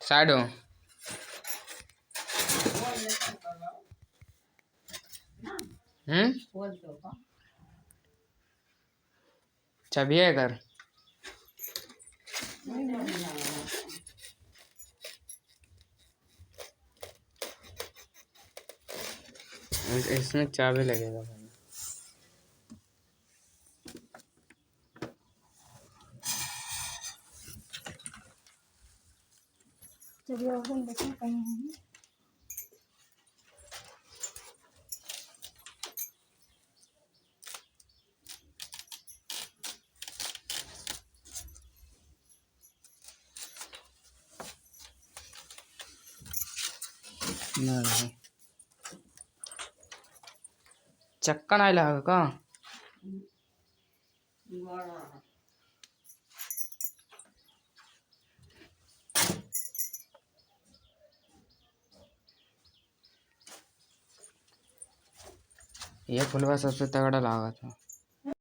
Side हो। चाबी है घर? इसमें चाबी लगेगा। चलिए और हम देखो कहीं है नहीं, चक्कर नहीं लगा का? ये फुलवा सबसे तगड़ा लगा था।